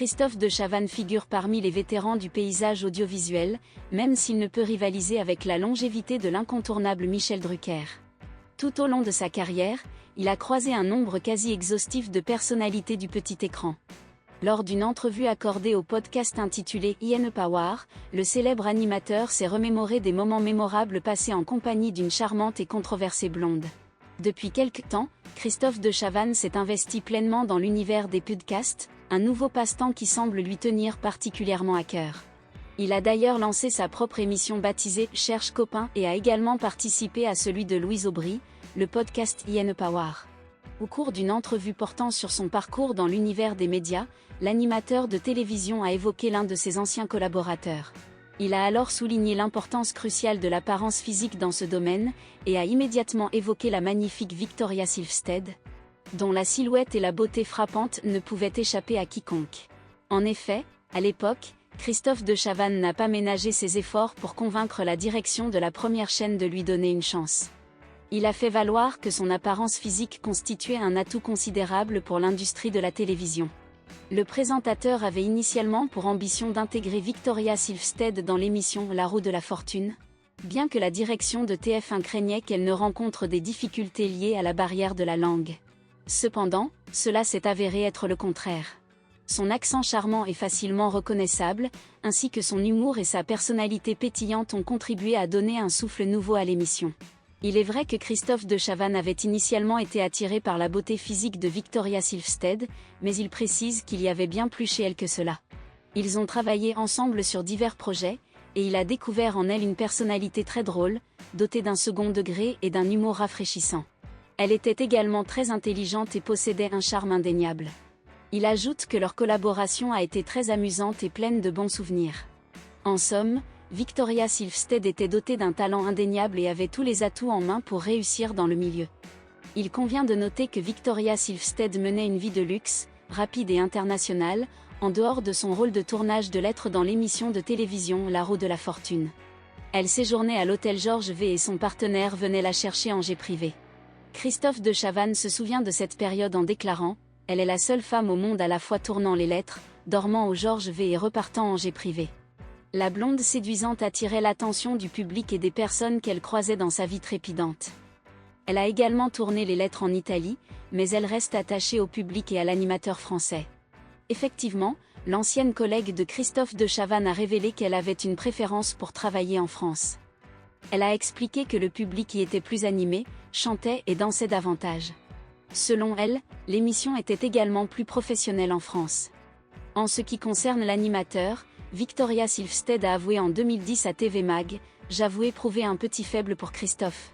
Christophe de Chavannes figure parmi les vétérans du paysage audiovisuel, même s'il ne peut rivaliser avec la longévité de l'incontournable Michel Drucker. Tout au long de sa carrière, il a croisé un nombre quasi exhaustif de personnalités du petit écran. Lors d'une entrevue accordée au podcast intitulé IN Power, le célèbre animateur s'est remémoré des moments mémorables passés en compagnie d'une charmante et controversée blonde. Depuis quelque temps, Christophe de Chavannes s'est investi pleinement dans l'univers des podcasts, un nouveau passe-temps qui semble lui tenir particulièrement à cœur. Il a d'ailleurs lancé sa propre émission baptisée « Cherche copain » et a également participé à celui de Louise Aubry, le podcast IN Power. Au cours d'une entrevue portant sur son parcours dans l'univers des médias, l'animateur de télévision a évoqué l'un de ses anciens collaborateurs. Il a alors souligné l'importance cruciale de l'apparence physique dans ce domaine, et a immédiatement évoqué la magnifique Victoria Silvstedt, dont la silhouette et la beauté frappante ne pouvaient échapper à quiconque. En effet, à l'époque, Christophe de Chavannes n'a pas ménagé ses efforts pour convaincre la direction de la première chaîne de lui donner une chance. Il a fait valoir que son apparence physique constituait un atout considérable pour l'industrie de la télévision. Le présentateur avait initialement pour ambition d'intégrer Victoria Silvstedt dans l'émission La Roue de la Fortune, bien que la direction de TF1 craignait qu'elle ne rencontre des difficultés liées à la barrière de la langue. Cependant, cela s'est avéré être le contraire. Son accent charmant et facilement reconnaissable, ainsi que son humour et sa personnalité pétillante ont contribué à donner un souffle nouveau à l'émission. Il est vrai que Christophe de Chavannes avait initialement été attiré par la beauté physique de Victoria Silvstedt, mais il précise qu'il y avait bien plus chez elle que cela. Ils ont travaillé ensemble sur divers projets, et il a découvert en elle une personnalité très drôle, dotée d'un second degré et d'un humour rafraîchissant. Elle était également très intelligente et possédait un charme indéniable. Il ajoute que leur collaboration a été très amusante et pleine de bons souvenirs. En somme, Victoria Silvstedt était dotée d'un talent indéniable et avait tous les atouts en main pour réussir dans le milieu. Il convient de noter que Victoria Silvstedt menait une vie de luxe, rapide et internationale, en dehors de son rôle de tournage de lettres dans l'émission de télévision La Roue de la Fortune. Elle séjournait à l'hôtel Georges V et son partenaire venait la chercher en jet privé. Christophe de Chavannes se souvient de cette période en déclarant « Elle est la seule femme au monde à la fois tournant les lettres, dormant au Georges V et repartant en jet privé ». La blonde séduisante attirait l'attention du public et des personnes qu'elle croisait dans sa vie trépidante. Elle a également tourné les lettres en Italie, mais elle reste attachée au public et à l'animateur français. Effectivement, l'ancienne collègue de Christophe de Chavannes a révélé qu'elle avait une préférence pour travailler en France. Elle a expliqué que le public y était plus animé, chantait et dansait davantage. Selon elle, l'émission était également plus professionnelle en France. En ce qui concerne l'animateur, Victoria Silvstedt a avoué en 2010 à TV Mag « J'avoue éprouver un petit faible pour Christophe.